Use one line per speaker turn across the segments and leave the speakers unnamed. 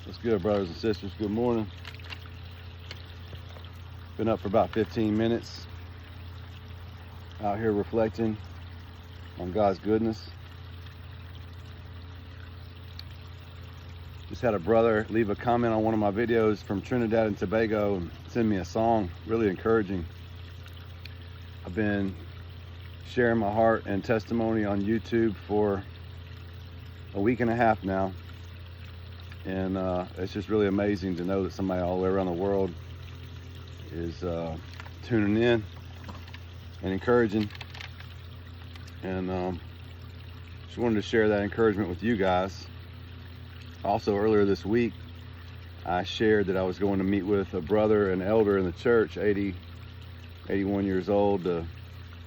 What's good, brothers and sisters? Good morning. Been up for about 15 minutes. Out here reflecting on God's goodness. Just had a brother leave a comment on one of my videos from Trinidad and Tobago and send me a song, really encouraging. I've been sharing my heart and testimony on YouTube for a week and a half now. And it's just really amazing to know that somebody all the way around the world is tuning in and encouraging. And just wanted to share that encouragement with you guys. Also, earlier this week, I shared that I was going to meet with a brother, an elder in the church, 81 years old, to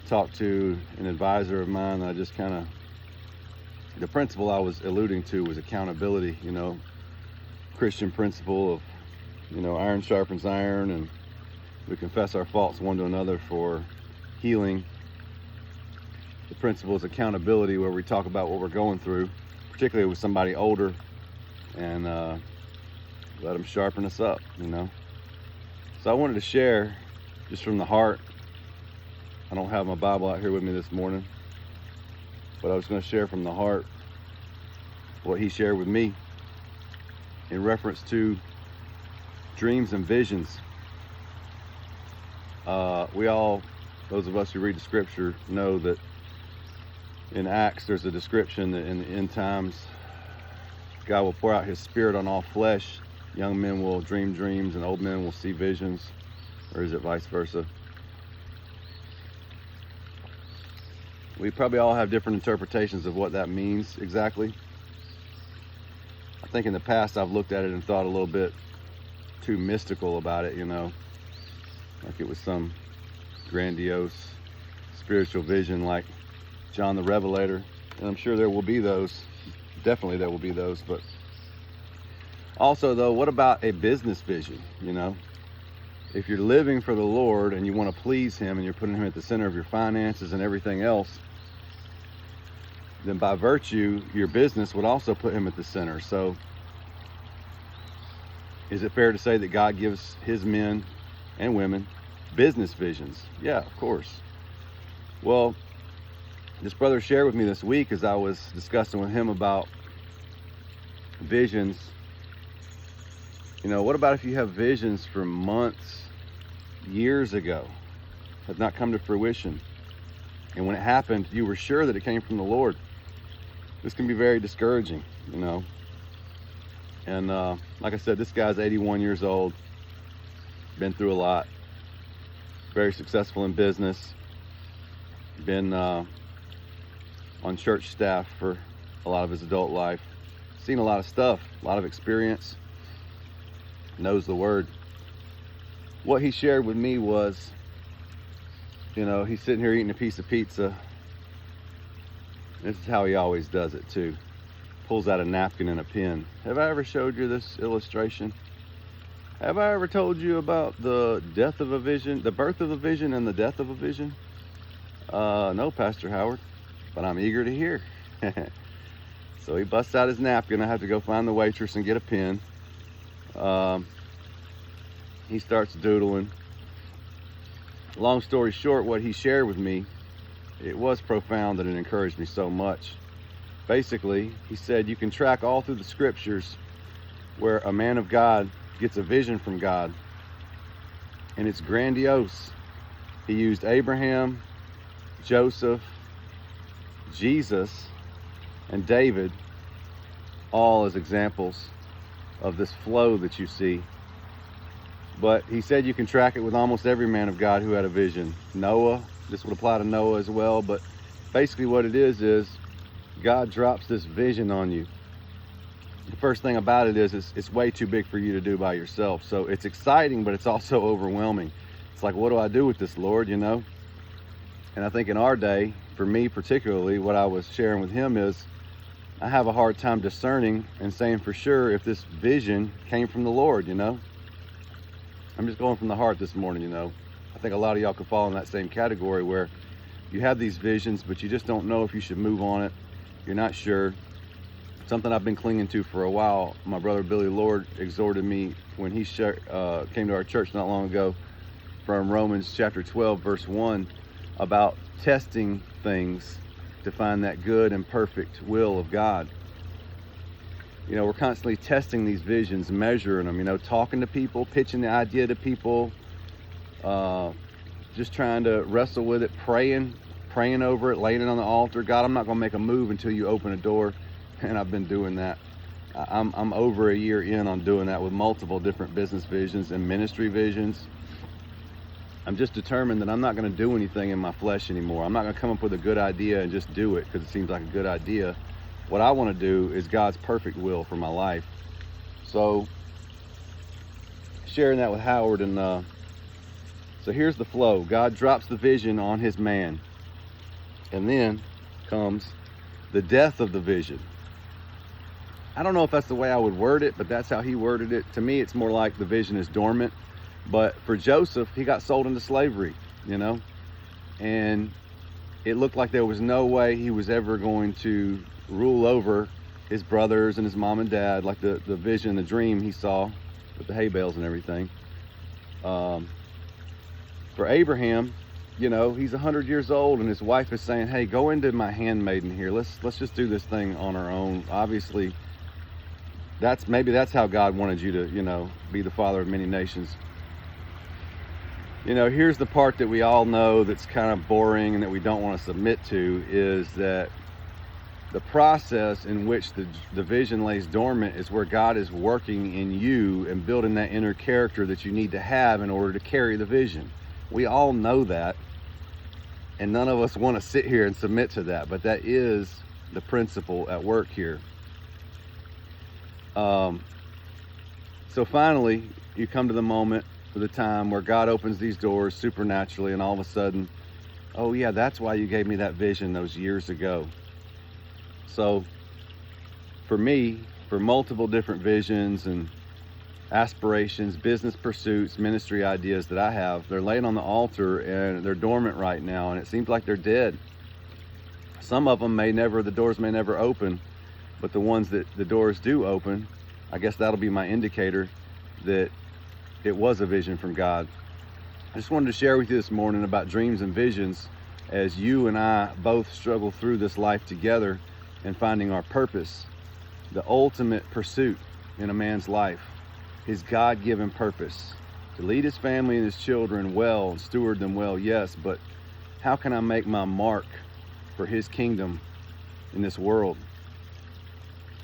talk to an advisor of mine. I just the principle I was alluding to was accountability, Christian principle of, iron sharpens iron, and we confess our faults one to another for healing. The principle is accountability, where we talk about what we're going through, particularly with somebody older, and let them sharpen us up, So I wanted to share just from the heart. I don't have my Bible out here with me this morning, but I was going to share from the heart what he shared with me in reference to dreams and visions. We all, those of us who read the scripture, know that in Acts there's a description that in the end times God will pour out his spirit on all flesh. Young men will dream dreams and old men will see visions. Or is it vice versa? We probably all have different interpretations of what that means exactly. I think in the past I've looked at it and thought a little bit too mystical about it, like it was some grandiose spiritual vision like John the Revelator. And I'm sure there will be those. Definitely there will be those. But also, though, what about a business vision? If you're living for the Lord and you want to please him and you're putting him at the center of your finances and everything else, then by virtue, your business would also put him at the center. So is it fair to say that God gives his men and women business visions? Yeah, of course. Well, this brother shared with me this week as I was discussing with him about visions. What about if you have visions from months, years ago, have not come to fruition? And when it happened, you were sure that it came from the Lord. This can be very discouraging, And like I said, this guy's 81 years old, been through a lot, very successful in business, been on church staff for a lot of his adult life, seen a lot of stuff, a lot of experience, knows the word. What he shared with me was, he's sitting here eating a piece of pizza. This is how he always does it too. Pulls out a napkin and a pen. Have I ever showed you this illustration? Have I ever told you about the death of a vision, the birth of a vision and the death of a vision? No, Pastor Howard, but I'm eager to hear. So he busts out his napkin. I have to go find the waitress and get a pen. He starts doodling. Long story short, what he shared with me, it was profound and it encouraged me so much. Basically, he said you can track all through the scriptures where a man of God gets a vision from God, and it's grandiose. He used Abraham, Joseph, Jesus, and David all as examples of this flow that you see. But he said you can track it with almost every man of God who had a vision. Noah, this would apply to Noah as well, but basically what it is God drops this vision on you. The first thing about it is it's way too big for you to do by yourself. So it's exciting, but it's also overwhelming. It's like, what do I do with this, Lord, And I think in our day, for me particularly, what I was sharing with him is I have a hard time discerning and saying for sure if this vision came from the Lord, I'm just going from the heart this morning, I think a lot of y'all could fall in that same category where you have these visions, but you just don't know if you should move on it. You're not sure. something I've been clinging to for a while. My brother Billy Lord exhorted me when he came to our church not long ago from Romans chapter 12, verse 1, about testing things to find that good and perfect will of God. You know, we're constantly testing these visions, measuring them, you know, talking to people, pitching the idea to people, just trying to wrestle with it, praying over it, laying it on the altar. God, I'm not going to make a move until you open a door. And I've been doing that. I'm over a year in on doing that with multiple different business visions and ministry visions. I'm just determined that I'm not going to do anything in my flesh anymore. I'm not going to come up with a good idea and just do it because it seems like a good idea. What I want to do is God's perfect will for my life. So, sharing that with Howard, and so here's the flow. God drops the vision on his man, and then comes the death of the vision. I don't know if that's the way I would word it, but that's how he worded it. To me, it's more like the vision is dormant. But for Joseph, he got sold into slavery, you know, and it looked like there was no way he was ever going to rule over his brothers and his mom and dad, like the vision, the dream he saw with the hay bales and everything. For Abraham, you know, he's 100 years old, and his wife is saying, hey, go into my handmaiden here. Let's just do this thing on our own. Obviously, maybe that's how God wanted you to, you know, be the father of many nations. You know, here's the part that we all know that's kind of boring and that we don't want to submit to, is that the process in which the vision lays dormant is where God is working in you and building that inner character that you need to have in order to carry the vision. We all know that, and none of us want to sit here and submit to that, but that is the principle at work here. So finally, you come to the moment, for the time where God opens these doors supernaturally, and all of a sudden, oh yeah, that's why you gave me that vision those years ago. So for me, for multiple different visions and aspirations, business pursuits, ministry ideas that I have, they're laying on the altar and they're dormant right now, and it seems like they're dead. Some of them the doors may never open, but the ones that the doors do open, I guess that'll be my indicator that it was a vision from God. I just wanted to share with you this morning about dreams and visions as you and I both struggle through this life together and finding our purpose. The ultimate pursuit in a man's life, his God-given purpose, to lead his family and his children well and steward them well, yes, but how can I make my mark for his kingdom in this world?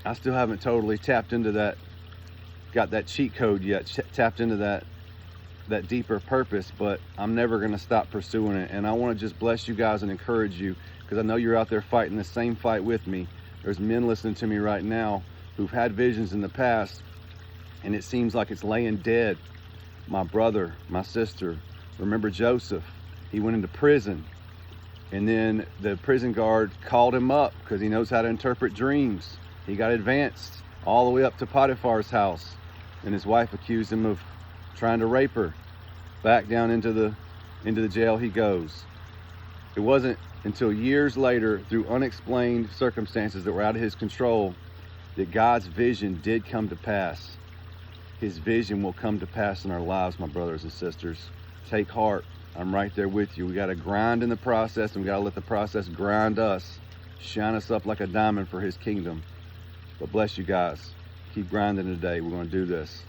I still haven't totally tapped into that, got that cheat code yet, tapped into that deeper purpose, but I'm never going to stop pursuing it. And I want to just bless you guys and encourage you, because I know you're out there fighting the same fight with me. There's men listening to me right now who've had visions in the past, and it seems like it's laying dead. My brother, my sister, remember Joseph? He went into prison, and then the prison guard called him up because he knows how to interpret dreams. He got advanced all the way up to Potiphar's house, and his wife accused him of trying to rape her. Back down into the jail he goes. It wasn't until years later, through unexplained circumstances that were out of his control, that God's vision did come to pass. His vision will come to pass in our lives, my brothers and sisters. Take heart. I'm right there with you. We got to grind in the process, and we got to let the process grind us, shine us up like a diamond for his kingdom. But bless you guys. Keep grinding today. We're going to do this.